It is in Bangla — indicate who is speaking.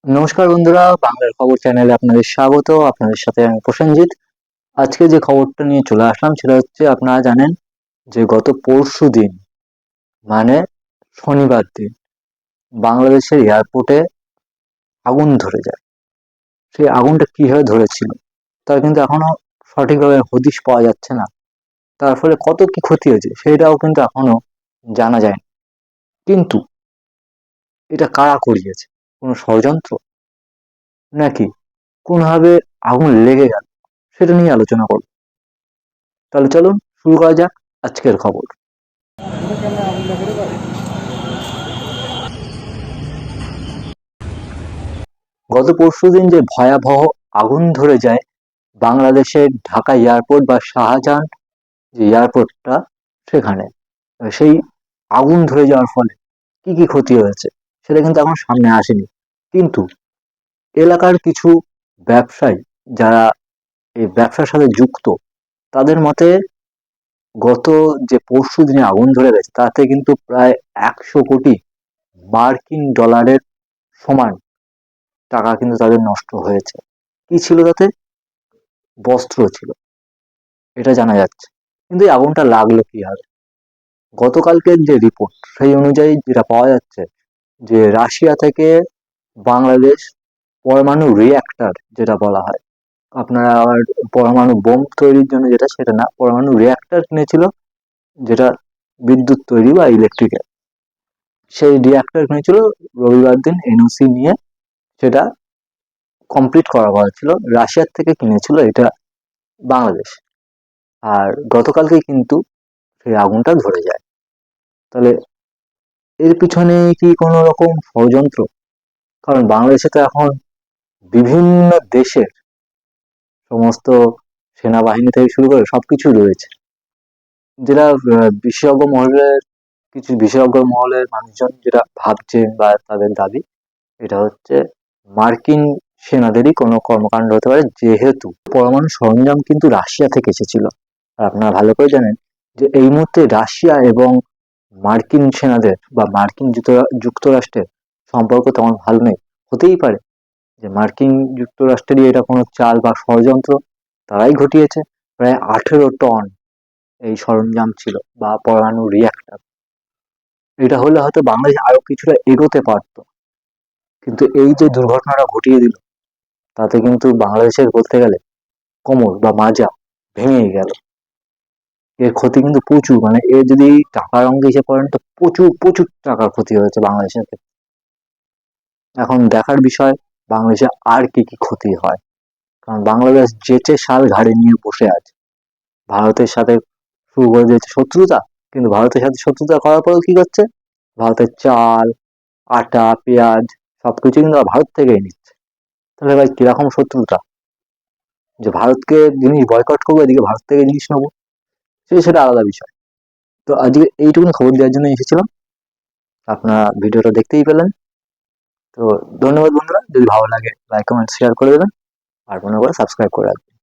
Speaker 1: নমস্কার বন্ধুরা, বাংলার খবর চ্যানেলে আপনাদের স্বাগত। আপনাদের সাথে আমি প্রসেনজিৎ। আজকে যে খবরটা নিয়ে চলে আসলাম সেটা হচ্ছে, আপনারা জানেন যে গত পরশুদিন মানে শনিবার দিন বাংলাদেশের এয়ারপোর্টে আগুন ধরে যায়। সেই আগুনটা কিভাবে ধরেছিল তার কিন্তু এখনো সঠিকভাবে হদিশ পাওয়া যাচ্ছে না। তার ফলে কত কি ক্ষতি হয়েছে সেটাও কিন্তু এখনো জানা যায়নি। কিন্তু এটা কারা করিয়েছে? কোনো ষড়যন্ত্র, নাকি কোনোভাবে আগুন লেগে গেল? সেটা নিয়ে আলোচনা করব। তাহলে চলুন শুরু করা যাক আজকের খবর। গত পরশুদিন যে ভয়াবহ আগুন ধরে যায় বাংলাদেশের ঢাকা এয়ারপোর্ট বা শাহজাহান যে এয়ারপোর্টটা, সেখানে সেই আগুন ধরে যাওয়ার ফলে কি কি ক্ষতি হয়েছে সেটা কিন্তু এখন সামনে আসেনি। কিন্তু এলাকার কিছু ব্যবসায়ী যারা এই ব্যবসার সাথে যুক্ত, তাদের মতে গত যে পরশু দিনে আগুন ধরে গেছে তাতে কিন্তু প্রায় 100 কোটি মার্কিন ডলারের সমান টাকা কিন্তু তাদের নষ্ট হয়েছে। কি ছিল তাতে? বস্ত্র ছিল, এটা জানা যাচ্ছে। কিন্তু এই আগুনটা লাগলো কিভাবে? গতকালকের যে রিপোর্ট সেই অনুযায়ী যেটা পাওয়া যাচ্ছে, যে রাশিয়া থেকে বাংলাদেশ পরমাণু রিঅ্যাক্টর যেটা বলা হয়, আপনারা আবার পরমাণু বোম তৈরির জন্য যেটা, সেটা না, পরমাণু রিঅ্যাক্টর কিনেছিল, যেটা বিদ্যুৎ তৈরি বা ইলেকট্রিক্যাল। সেই রিঅ্যাক্টর কিনেছিল রবিবার দিন এনওসি নিয়ে, সেটা কমপ্লিট করা হয়েছিল। রাশিয়ার থেকে কিনেছিল এটা বাংলাদেশ। আর গতকালকে কিন্তু সেই আগুনটা ধরে যায়। তাহলে এর পিছনে কি কোনো রকম ষড়যন্ত্র? কারণ বাংলাদেশে তো এখন বিভিন্ন দেশের সমস্ত সেনাবাহিনী থেকে শুরু করে সবকিছু রয়েছে, যেটা বিশেষজ্ঞ মহলের কিছু বিশেষজ্ঞ মহলের মানুষজন যেটা ভাবছেন বা তাদের দাবি, এটা হচ্ছে মার্কিন সেনাদেরই কোনো কর্মকাণ্ড হতে পারে, যেহেতু পরমাণু সরঞ্জাম কিন্তু রাশিয়া থেকে এসেছিল। আর আপনারা ভালো করে জানেন যে এই মুহূর্তে রাশিয়া এবং মার্কিন সেনাদের বা মার্কিন যুক্তরাষ্ট্রের সম্পর্ক তেমন ভালো নেই। হতেই পারে যে মার্কিন যুক্তরাষ্ট্রেরই এটা কোনো চাল বা ষড়যন্ত্র, তারাই ঘটিয়েছে। প্রায় 18 টন এই সরঞ্জাম ছিল বা পরমাণু রিয়াক্টর। এটা হলে হয়তো বাংলাদেশ আরো কিছুটা এগোতে পারতো, কিন্তু এই যে দুর্ঘটনাটা ঘটিয়ে দিল, তাতে কিন্তু বাংলাদেশের বলতে গেলে কোমর বা মাজা ভেঙে গেল। এর ক্ষতি কিন্তু প্রচুর, মানে এর যদি টাকার অঙ্কে হিসেবে করেন তো প্রচুর প্রচুর টাকার ক্ষতি হয়েছে বাংলাদেশের ক্ষেত্রে। এখন দেখার বিষয় বাংলাদেশে আর কি কি ক্ষতি হয়। কারণ বাংলাদেশ যেচে শাল ঘাড়ে নিয়ে বসে আছে। ভারতের সাথে শুরু করে দিয়েছে শত্রুতা, কিন্তু ভারতের সাথে শত্রুতা করার পরেও কি করছে? ভারতের চাল, আটা, পেঁয়াজ সবকিছু কিন্তু ভারত থেকেই নিচ্ছে। তাহলে ভাই কিরকম শত্রুতা, যে ভারতকে জিনিস বয়কট করবো, এদিকে ভারত থেকে জিনিস নেবো, সেটা আলাদা বিষয়। তো আজকে এইটুকুনি খবর দেওয়ার জন্য এসেছিলাম। আপনারা ভিডিওটা দেখতেই পেলেন। তো ধন্যবাদ বন্ধুরা, যদি ভালো লাগে লাইক কমেন্ট শেয়ার করে দেবেন, আর মনে করে সাবস্ক্রাইব করে রাখবেন।